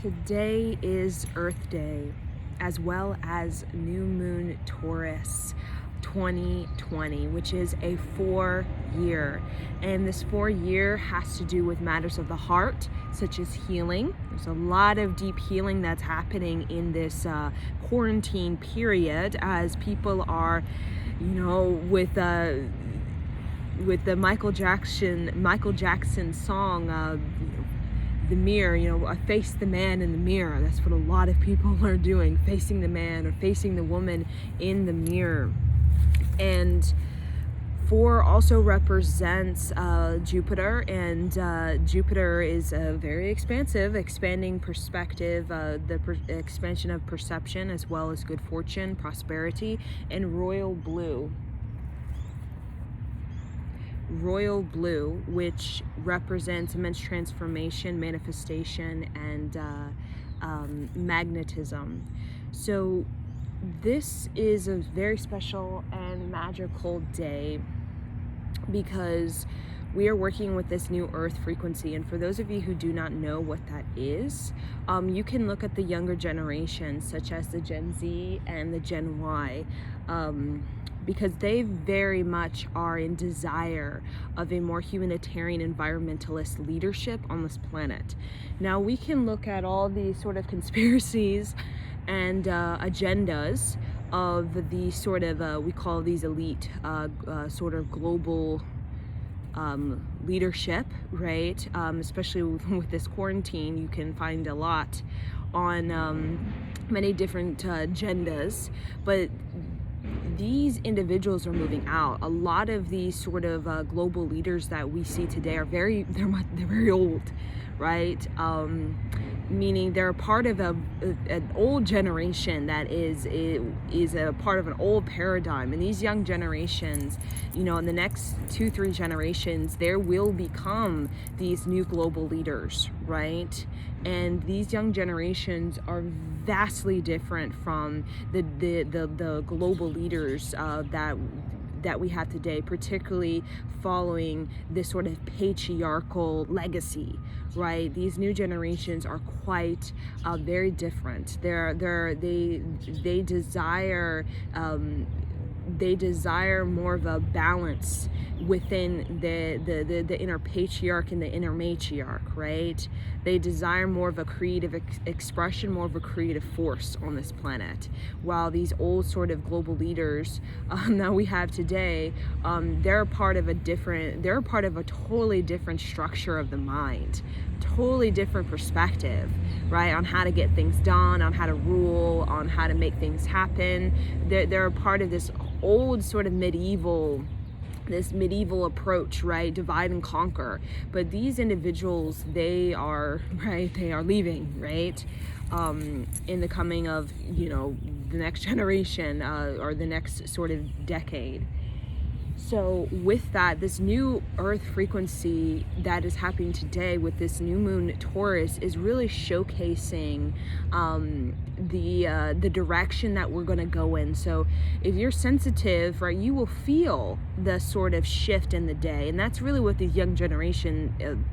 Today is Earth Day, as well as New Moon Taurus 2020, which is a 4-year. And this 4-year has to do with matters of the heart, such as healing. There's a lot of deep healing that's happening in this quarantine period as people are, with the Michael Jackson song, the mirror, I face the man in the mirror. That's what a lot of people are doing, facing the man or facing the woman in the mirror. And 4 also represents Jupiter, and Jupiter is a very expansive, expanding perspective, expansion of perception, as well as good fortune, prosperity, and royal blue, which represents immense transformation, manifestation, and magnetism. So this is a very special and magical day because we are working with this new earth frequency. And for those of you who do not know what that is, you can look at the younger generations, such as the Gen Z and the Gen Y, because they very much are in desire of a more humanitarian environmentalist leadership on this planet. Now, we can look at all these sort of conspiracies and agendas of the sort of, we call these elite sort of global leadership, right? Especially with this quarantine, you can find a lot on many different agendas, but these individuals are moving out. A lot of these sort of global leaders that we see today are they're very old, right? Meaning they're a part of an old generation that is a part of an old paradigm. And these young generations, in the next 2-3 generations, there will become these new global leaders, right? And these young generations are vastly different from the global leaders that we have today, particularly following this sort of patriarchal legacy, right? These new generations are quite very different. They desire more of a balance within the inner patriarch and the inner matriarch, right? They desire more of a creative expression, more of a creative force on this planet. While these old sort of global leaders that we have today, they're a part of a totally different structure of the mind, totally different perspective, right? On how to get things done, on how to rule, on how to make things happen. They're a part of this old sort of medieval approach, right? Divide and conquer. But these individuals, they are leaving, right? In the coming of, the next generation or the next sort of decade. So with that, this new earth frequency that is happening today with this new moon Taurus is really showcasing the direction that we're going to go in. So if you're sensitive, right, you will feel the sort of shift in the day. And that's really what the young generation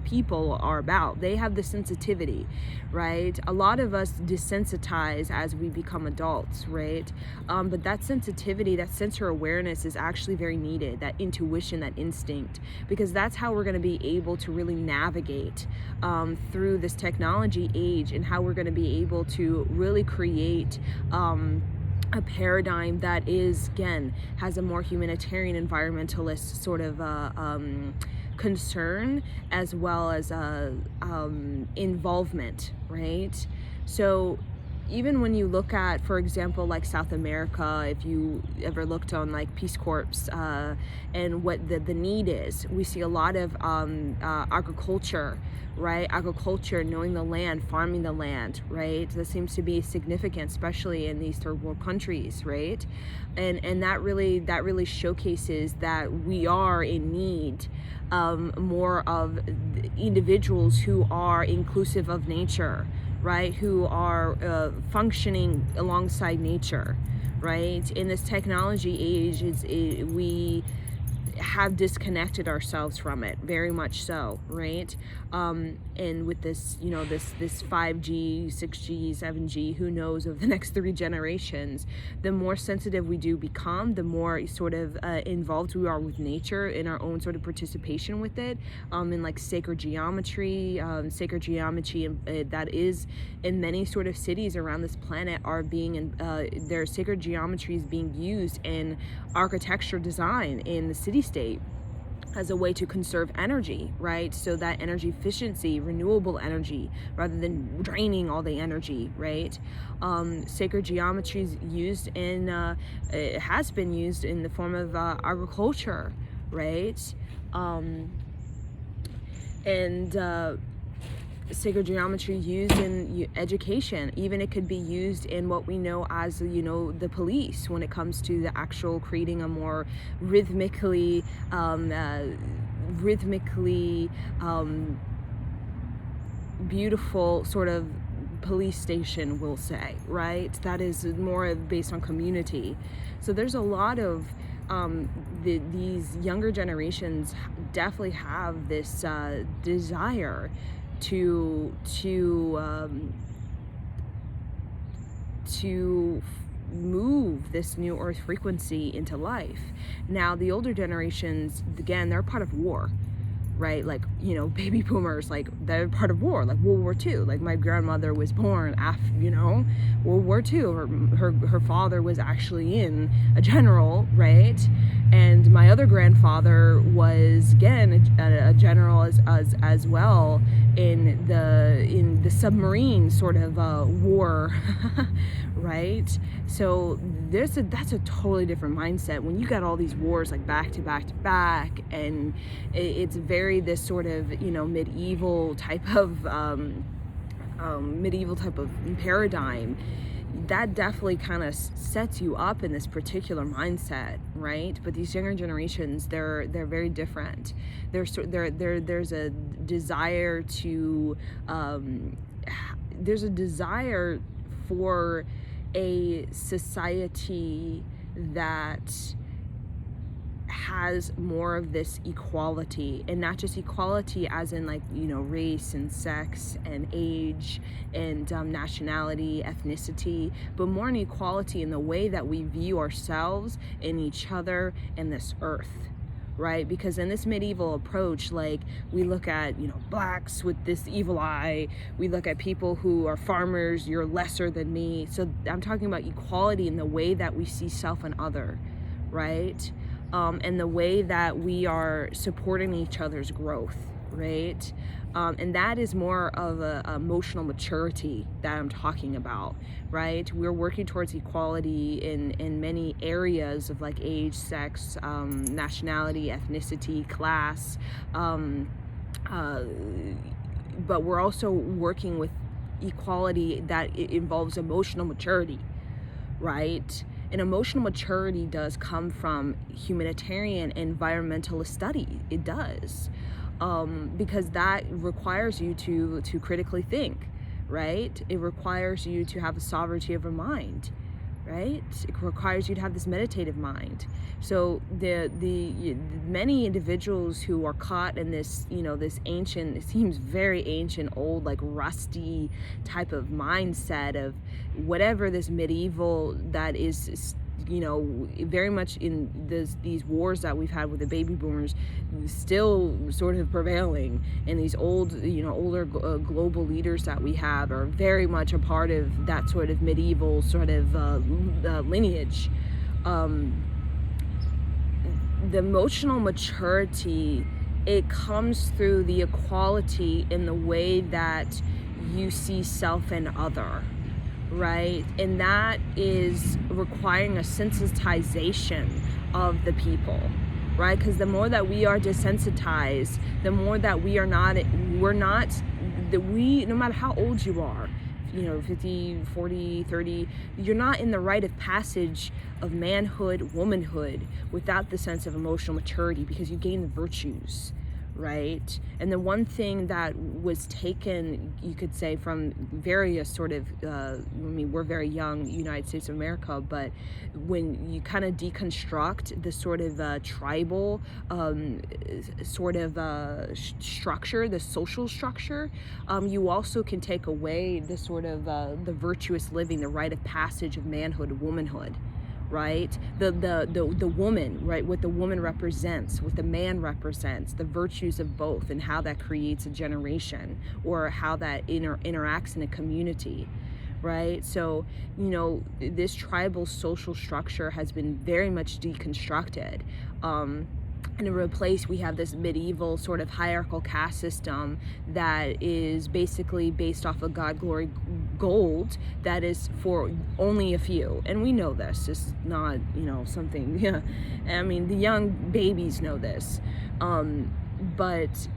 people are about. They have the sensitivity, right? A lot of us desensitize as we become adults, right? But that sensitivity, that sensor awareness is actually very needed, that intuition, that instinct, because that's how we're going to be able to really navigate through this technology age, and how we're going to be able to really create a paradigm that is, again, has a more humanitarian environmentalist sort of concern, as well as involvement, right? So even when you look at, for example, like South America, if you ever looked on like Peace Corps and what the need is, we see a lot of agriculture, right? Agriculture, knowing the land, farming the land, right? That seems to be significant, especially in these third world countries, right? And that really showcases that we are in need more of individuals who are inclusive of nature, right? Who are functioning alongside nature, right? In this technology age, have disconnected ourselves from it, very much so, right? And with this, this 5G, 6G, 7G, who knows, of the next 3 generations, the more sensitive we do become, the more sort of involved we are with nature in our own sort of participation with it, in like sacred geometry that is in many sort of cities around this planet are being their sacred geometry is being used in architecture design in the city-state as a way to conserve energy, right? So that energy efficiency, renewable energy, rather than draining all the energy, right? Sacred geometry is used in, it has been used in the form of agriculture, right? Sacred geometry used in education. Even it could be used in what we know as, the police, when it comes to the actual creating a more rhythmically beautiful sort of police station, we'll say, right? That is more based on community. So there's a lot of these younger generations definitely have this desire to move this new earth frequency into life. Now the older generations, again, they're part of war, right? Like, baby boomers, like, they're part of war, like World War II. Like, my grandmother was born after, World War II. Her father was actually in a general, right? And my other grandfather was, again, a general as well in the submarine sort of war, right? So that's a totally different mindset when you got all these wars like back to back to back, and it's very this sort of medieval type of paradigm. That definitely kind of sets you up in this particular mindset, right? But these younger generations, they're very different. There's a desire to there's a desire for a society that has more of this equality, and not just equality as in race and sex and age and nationality, ethnicity, but more an equality in the way that we view ourselves and each other and this earth, right? Because in this medieval approach, like, we look at blacks with this evil eye, we look at people who are farmers, you're lesser than me. So I'm talking about equality in the way that we see self and other, right? And the way that we are supporting each other's growth, right? And that is more of a emotional maturity that I'm talking about, right? We're working towards equality in many areas of like age, sex, nationality, ethnicity, class, but we're also working with equality that involves emotional maturity, right? And emotional maturity does come from humanitarian environmentalist study. It does, because that requires you to critically think, right? It requires you to have a sovereignty of a mind, right? It requires you to have this meditative mind. So the many individuals who are caught in this, this ancient, it seems very ancient, old, like rusty type of mindset of whatever this medieval that is, very much in these wars that we've had with the baby boomers still sort of prevailing, and these old, older global leaders that we have are very much a part of that sort of medieval sort of lineage. The emotional maturity, it comes through the equality in the way that you see self and other, right? And that is requiring a sensitization of the people, right? Because the more that we are desensitized, the more that no matter how old you are, 50, 40, 30, you're not in the rite of passage of manhood, womanhood without the sense of emotional maturity, because you gain the virtues, right? And the one thing that was taken, you could say, from various sort of, I mean, we're very young, United States of America, but when you kind of deconstruct the sort of tribal sort of structure, the social structure, you also can take away the sort of the virtuous living, the rite of passage of manhood, womanhood, right? The woman, right? What the woman represents, what the man represents, the virtues of both, and how that creates a generation, or how that interacts in a community, right? So, you know, this tribal social structure has been very much deconstructed. And in replace, we have this medieval sort of hierarchical caste system that is basically based off of God, glory, gold, that is for only a few. And we know this. This is not, you know, something, yeah. I mean, the young babies know this. But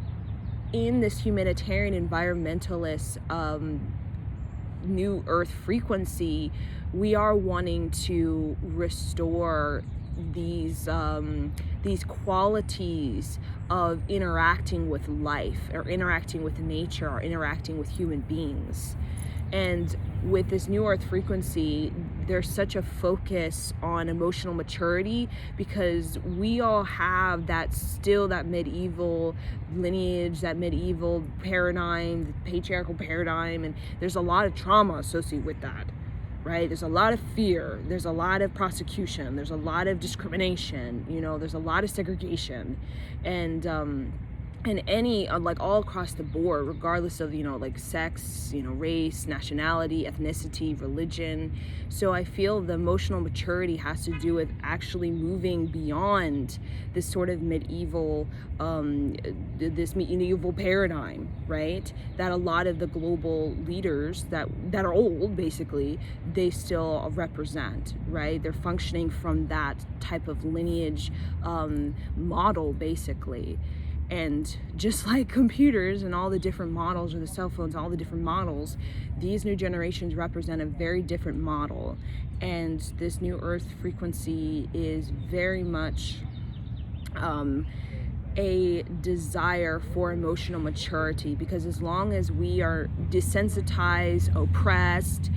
in this humanitarian environmentalist new earth frequency, we are wanting to restore these qualities of interacting with life, or interacting with nature, or interacting with human beings. And with this new earth frequency, there's such a focus on emotional maturity, because we all have that, still that medieval lineage, that medieval paradigm, the patriarchal paradigm, and there's a lot of trauma associated with that, right? There's a lot of fear, there's a lot of prosecution, there's a lot of discrimination, you know, there's a lot of segregation, and any, like, all across the board, regardless of, you know, like sex, you know, race, nationality, ethnicity, religion. So I feel the emotional maturity has to do with actually moving beyond this sort of medieval paradigm, right? That a lot of the global leaders that are old, basically, they still represent, right? They're functioning from that type of lineage model, basically. And just like computers and all the different models, or the cell phones, all the different models, these new generations represent a very different model. And this new earth frequency is very much a desire for emotional maturity, because as long as we are desensitized, oppressed,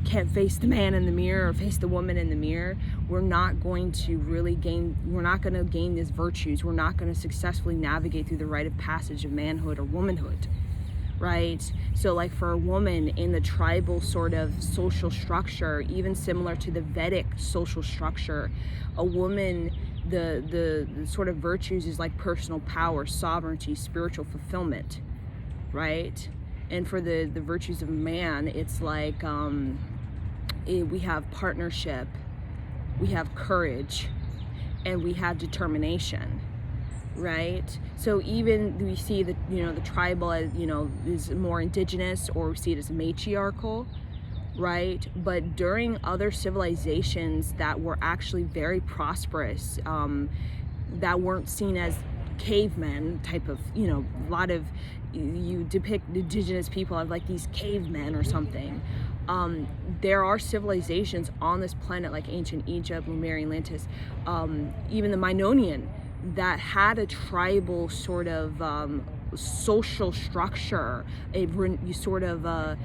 can't face the man in the mirror or face the woman in the mirror, we're not going to gain these virtues. We're not going to successfully navigate through the rite of passage of manhood or womanhood, right? So like for a woman in the tribal sort of social structure, even similar to the Vedic social structure, a woman, the sort of virtues is like personal power, sovereignty, spiritual fulfillment, right? And for the virtues of man, it's like we have partnership, we have courage, and we have determination, right? So even we see that, you know, the tribal, you know, is more indigenous, or we see it as matriarchal, right? But during other civilizations that were actually very prosperous, that weren't seen as cavemen type of, you know, a lot of, you depict indigenous people as like these cavemen or something. There are civilizations on this planet, like ancient Egypt, Lemurian, Atlantis, even the Minoan, that had a tribal sort of social structure, a sort of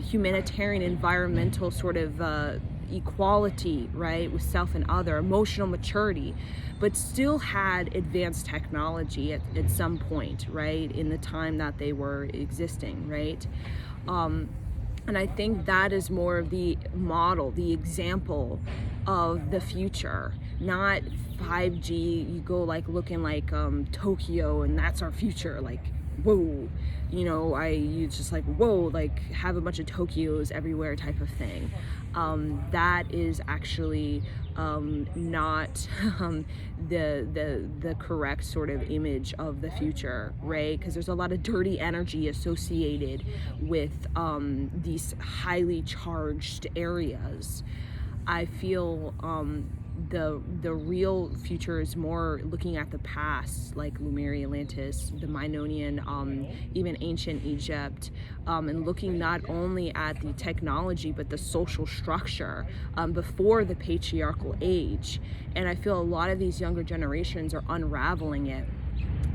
humanitarian, environmental sort of equality, right, with self and other, emotional maturity, but still had advanced technology at some point, right, in the time that they were existing, right? And I think that is more of the model, the example of the future, not 5G. You go like looking like Tokyo, and that's our future. Like, whoa, you know, you just like, whoa, like have a bunch of Tokyos everywhere type of thing. That is actually not the correct sort of image of the future, right? Because there's a lot of dirty energy associated with these highly charged areas. I feel the real future is more looking at the past, like Lemurian, Atlantis, the Minoan, even ancient Egypt, and looking not only at the technology but the social structure before the patriarchal age. And I feel a lot of these younger generations are unraveling it.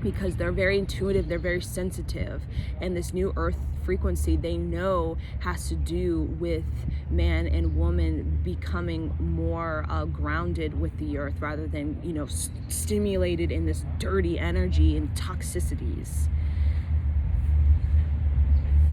because they're very intuitive, they're very sensitive, and this new earth frequency they know has to do with man and woman becoming more grounded with the earth, rather than, you know, stimulated in this dirty energy and toxicities.